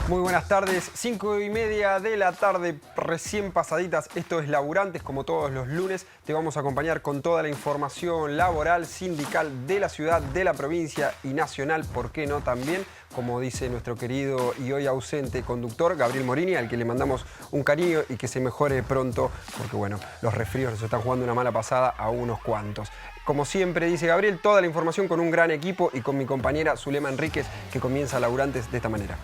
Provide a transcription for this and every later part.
Muy buenas tardes, 5:30 de la tarde, recién pasaditas. Esto es Laburantes, como todos los lunes. Te vamos a acompañar con toda la información laboral, sindical de la ciudad, de la provincia y nacional, ¿por qué no también? Como dice nuestro querido y hoy ausente conductor, Gabriel Morini, al que le mandamos un cariño y que se mejore pronto, porque bueno, los resfríos nos están jugando una mala pasada a unos cuantos. Como siempre dice Gabriel, toda la información con un gran equipo y con mi compañera Zulema Enríquez, que comienza Laburantes de esta manera.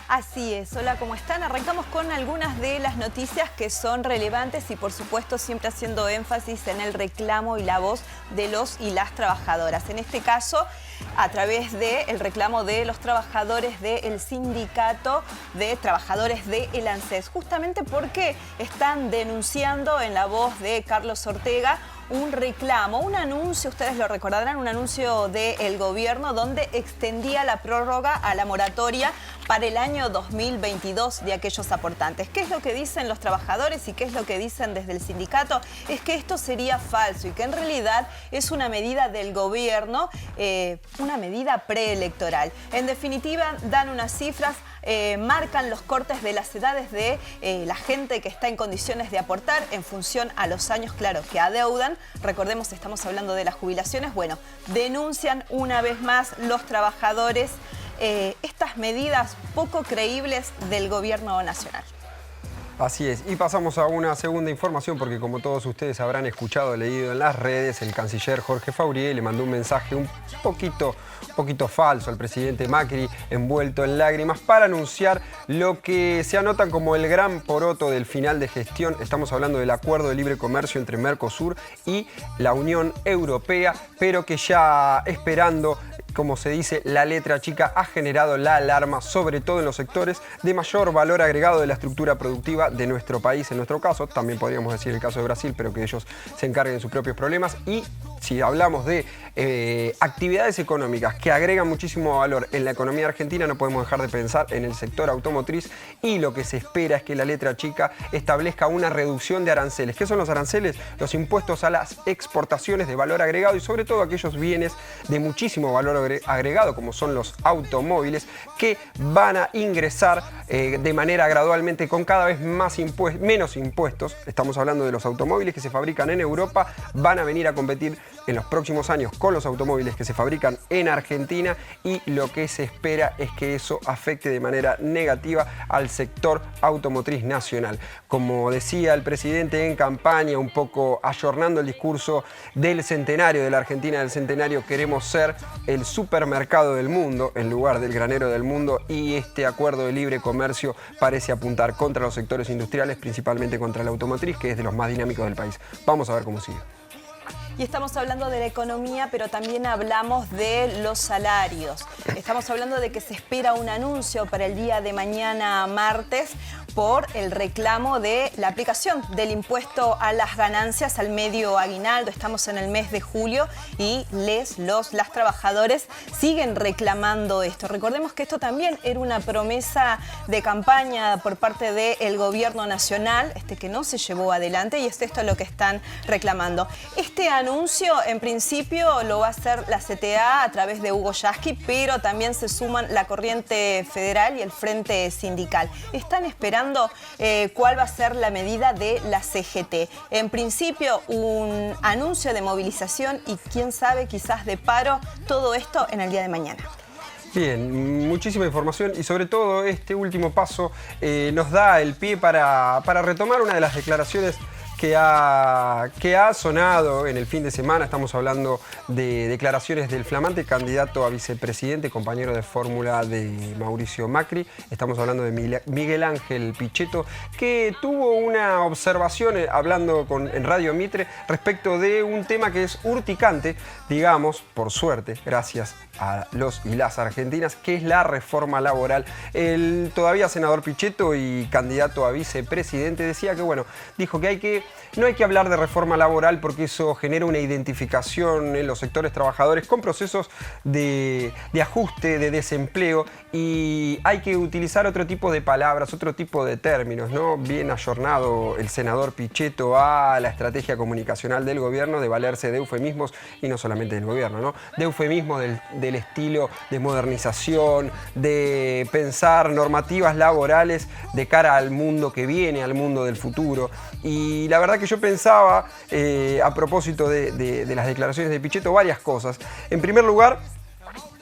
Así es, hola, ¿cómo están? Arrancamos con algunas de las noticias que son relevantes y por supuesto siempre haciendo énfasis en el reclamo y la voz de los y las trabajadoras. En este caso, a través del reclamo de los trabajadores del sindicato de trabajadores del ANSES, justamente porque están denunciando en la voz de Carlos Ortega un reclamo, un anuncio, ustedes lo recordarán, un anuncio del gobierno donde extendía la prórroga a la moratoria para el año 2022 de aquellos aportantes. ¿Qué es lo que dicen los trabajadores y qué es lo que dicen desde el sindicato? Es que esto sería falso y que en realidad es una medida del gobierno, una medida preelectoral. En definitiva, dan unas cifras, marcan los cortes de las edades de la gente que está en condiciones de aportar en función a los años, claro, que adeudan. Recordemos, estamos hablando de las jubilaciones. Bueno, denuncian una vez más los trabajadores estas medidas poco creíbles del gobierno nacional. Así es, y pasamos a una segunda información porque como todos ustedes habrán escuchado, leído en las redes, el canciller Jorge Faurié le mandó un mensaje un poquito falso al presidente Macri, envuelto en lágrimas, para anunciar lo que se anotan como el gran poroto del final de gestión. Estamos hablando del acuerdo de libre comercio entre Mercosur y la Unión Europea, pero que ya esperando, como se dice, la letra chica ha generado la alarma, sobre todo en los sectores de mayor valor agregado de la estructura productiva de nuestro país. En nuestro caso, también podríamos decir el caso de Brasil, pero que ellos se encarguen de sus propios problemas. Y si hablamos de actividades económicas que agregan muchísimo valor en la economía argentina, no podemos dejar de pensar en el sector automotriz, y lo que se espera es que la letra chica establezca una reducción de aranceles. ¿Qué son los aranceles? Los impuestos a las exportaciones de valor agregado y sobre todo aquellos bienes de muchísimo valor agregado, como son los automóviles, que van a ingresar de manera gradualmente con cada vez menos impuestos. Estamos hablando de los automóviles que se fabrican en Europa, van a venir a competir en los próximos años con los automóviles que se fabrican en Argentina, y lo que se espera es que eso afecte de manera negativa al sector automotriz nacional. Como decía el presidente en campaña, un poco ayornando el discurso del centenario de la Argentina, del centenario, queremos ser el supermercado del mundo en lugar del granero del mundo, y este acuerdo de libre comercio parece apuntar contra los sectores industriales, principalmente contra la automotriz, que es de los más dinámicos del país. Vamos a ver cómo sigue. Y estamos hablando de la economía, pero también hablamos de los salarios. Estamos hablando de que se espera un anuncio para el día de mañana martes por el reclamo de la aplicación del impuesto a las ganancias al medio aguinaldo. Estamos en el mes de julio y las trabajadores siguen reclamando esto. Recordemos que esto también era una promesa de campaña por parte del gobierno nacional, que no se llevó adelante, y es esto lo que están reclamando. Este anuncio, en principio, lo va a hacer la CTA a través de Hugo Yasky, pero también se suman la Corriente Federal y el Frente Sindical. Están esperando cuál va a ser la medida de la CGT. En principio, un anuncio de movilización y, quién sabe, quizás de paro, todo esto en el día de mañana. Bien, muchísima información y sobre todo este último paso nos da el pie para retomar una de las declaraciones que ha sonado en el fin de semana. Estamos hablando de declaraciones del flamante candidato a vicepresidente, compañero de fórmula de Mauricio Macri. Estamos hablando de Miguel Ángel Pichetto, que tuvo una observación hablando en Radio Mitre respecto de un tema que es urticante, digamos, por suerte, gracias a los y las argentinas, que es la reforma laboral. El todavía senador Pichetto y candidato a vicepresidente decía que, bueno, dijo que hay que no hay que hablar de reforma laboral porque eso genera una identificación en los sectores trabajadores con procesos de ajuste, de desempleo, y hay que utilizar otro tipo de palabras, otro tipo de términos, ¿no? Bien ayornado el senador Pichetto a la estrategia comunicacional del gobierno de valerse de eufemismos, y no solamente del gobierno, ¿no? De eufemismos del estilo de modernización, de pensar normativas laborales de cara al mundo que viene, al mundo del futuro. Y la verdad que yo pensaba, a propósito de las declaraciones de Pichetto, varias cosas. En primer lugar,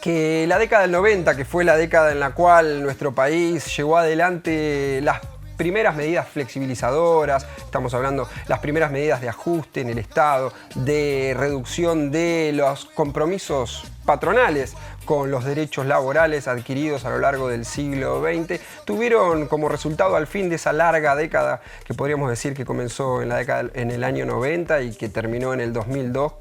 que la década del 90, que fue la década en la cual nuestro país llevó adelante las primeras medidas flexibilizadoras, estamos hablando las primeras medidas de ajuste en el Estado, de reducción de los compromisos patronales con los derechos laborales adquiridos a lo largo del siglo XX, tuvieron como resultado, al fin de esa larga década, que podríamos decir que comenzó en el año 90 y que terminó en el 2002,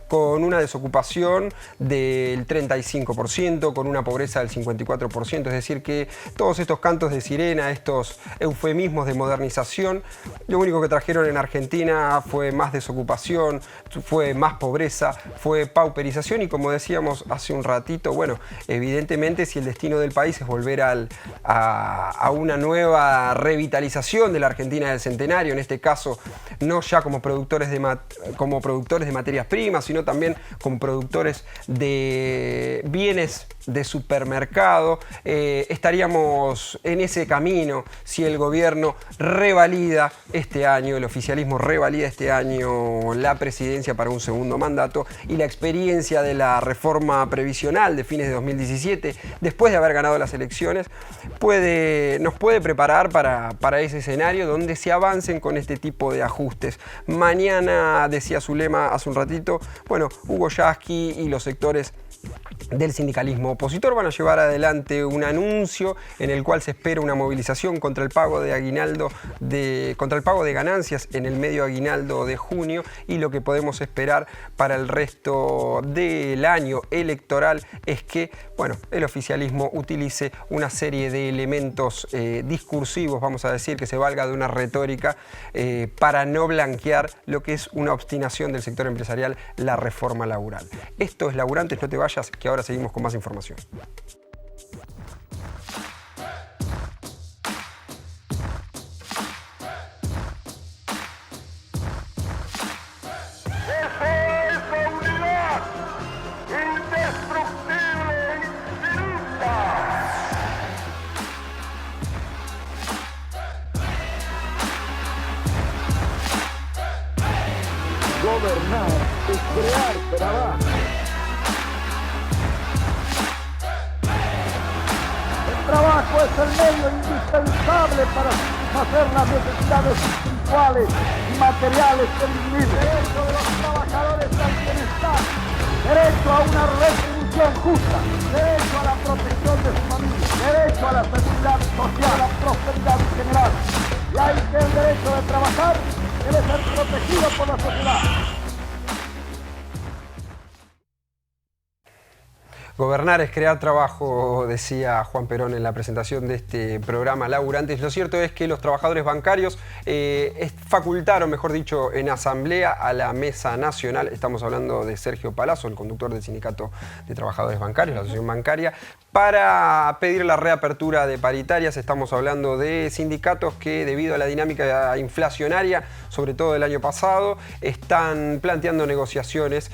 con una desocupación del 35%, con una pobreza del 54%, es decir que todos estos cantos de sirena, estos eufemismos de modernización, lo único que trajeron en Argentina fue más desocupación, fue más pobreza, fue pauperización, y como decíamos hace un ratito, bueno, evidentemente si el destino del país es volver a una nueva revitalización de la Argentina del centenario, en este caso no ya como productores de materias primas, sino también como productores de bienes de supermercado, estaríamos en ese camino si el gobierno revalida este año, el oficialismo revalida este año la presidencia para un segundo mandato, y la experiencia de la reforma previsional de fines de 2017, después de haber ganado las elecciones, nos puede preparar para ese escenario donde se avancen con este tipo de ajustes. Mañana, decía Zulema hace un ratito, bueno, Hugo Yasky y los sectores del sindicalismo opositor van a llevar adelante un anuncio en el cual se espera una movilización contra el pago de aguinaldo, contra el pago de ganancias en el medio aguinaldo de junio, y lo que podemos esperar para el resto del año electoral es que, bueno, el oficialismo utilice una serie de elementos discursivos, vamos a decir, que se valga de una retórica para no blanquear lo que es una obstinación del sector empresarial, la reforma laboral. Esto es Laburantes, no te vayas, que ahora seguimos con más información. Gobernar es crear trabajo. El trabajo es el medio indispensable para satisfacer las necesidades espirituales y materiales del individuo. Derecho de los trabajadores al bienestar, derecho a una retribución justa, derecho a la protección de su familia, derecho a la seguridad social, a la prosperidad general. Y hay que el derecho de trabajar debe ser protegido por la sociedad. Gobernar es crear trabajo, decía Juan Perón en la presentación de este programa Laburantes. Lo cierto es que los trabajadores bancarios facultaron, mejor dicho, en asamblea a la Mesa Nacional, estamos hablando de Sergio Palazzo, el conductor del Sindicato de Trabajadores Bancarios, la Asociación Bancaria, para pedir la reapertura de paritarias. Estamos hablando de sindicatos que, debido a la dinámica inflacionaria, sobre todo del año pasado, están planteando negociaciones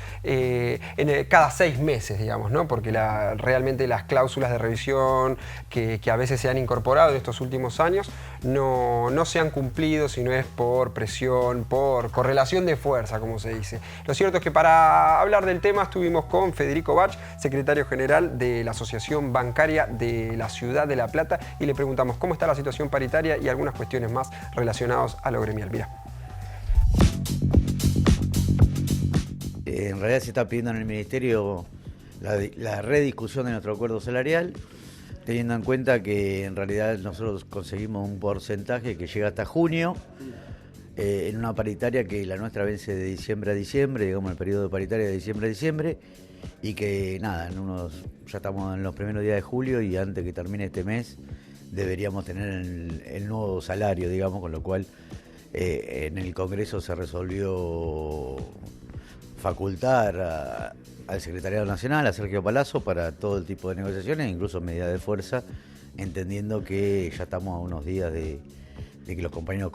cada 6 meses, digamos, ¿no? Porque realmente las cláusulas de revisión que a veces se han incorporado en estos últimos años no se han cumplido, sino es por presión, por correlación de fuerza, como se dice. Lo cierto es que para hablar del tema estuvimos con Federico Bach, secretario general de la Asociación Bancaria de la Ciudad de La Plata, y le preguntamos cómo está la situación paritaria y algunas cuestiones más relacionadas a lo gremial. Mirá. En realidad se está pidiendo en el Ministerio la rediscusión de nuestro acuerdo salarial, teniendo en cuenta que en realidad nosotros conseguimos un porcentaje que llega hasta junio, en una paritaria que la nuestra vence de diciembre a diciembre, digamos el periodo de paritaria de diciembre a diciembre, y que nada, ya estamos en los primeros días de julio y antes que termine este mes deberíamos tener el nuevo salario, digamos, con lo cual En el Congreso se resolvió facultar al Secretariado Nacional, a Sergio Palazzo, para todo el tipo de negociaciones, incluso medidas de fuerza, entendiendo que ya estamos a unos días de que los compañeros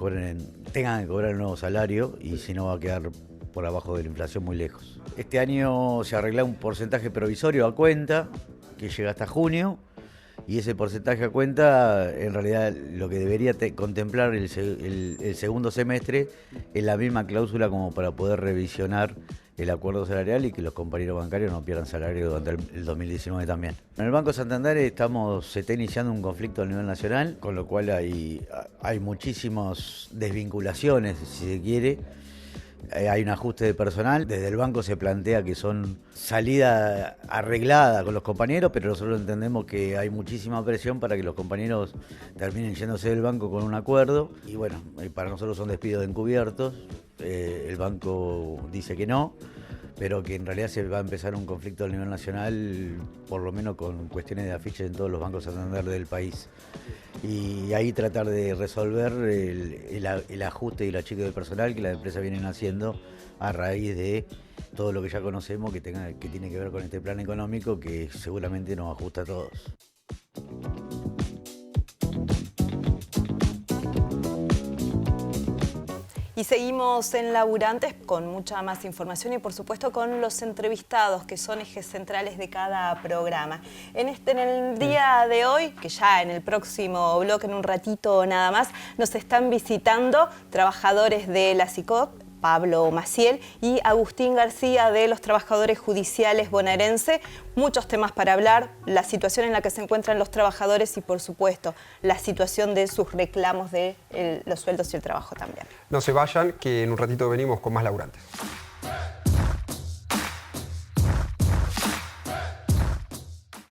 tengan que cobrar el nuevo salario, y si no va a quedar por abajo de la inflación muy lejos. Este año se arregla un porcentaje provisorio a cuenta que llega hasta junio, y ese porcentaje a cuenta en realidad lo que debería contemplar el segundo semestre es la misma cláusula como para poder revisionar el acuerdo salarial y que los compañeros bancarios no pierdan salario durante el 2019 también. En el Banco Santander se está iniciando un conflicto a nivel nacional, con lo cual hay muchísimas desvinculaciones, si se quiere. Hay un ajuste de personal. Desde el banco se plantea que son salida arreglada con los compañeros, pero nosotros entendemos que hay muchísima presión para que los compañeros terminen yéndose del banco con un acuerdo. Y bueno, para nosotros son despidos encubiertos. El banco dice que no, pero que en realidad se va a empezar un conflicto a nivel nacional, por lo menos con cuestiones de afiches en todos los bancos Santander del país. Y ahí tratar de resolver el ajuste y el achique del personal que las empresas vienen haciendo a raíz de todo lo que ya conocemos que tiene que ver con este plan económico que seguramente nos ajusta a todos. Y seguimos en Laburantes con mucha más información y por supuesto con los entrevistados que son ejes centrales de cada programa. En el día de hoy, que ya en el próximo bloque, en un ratito nada más, nos están visitando trabajadores de la SICOP, Pablo Maciel, y Agustín García, de los Trabajadores Judiciales Bonaerense. Muchos temas para hablar, la situación en la que se encuentran los trabajadores y, por supuesto, la situación de sus reclamos de los sueldos y el trabajo también. No se vayan, que en un ratito venimos con más Laburantes.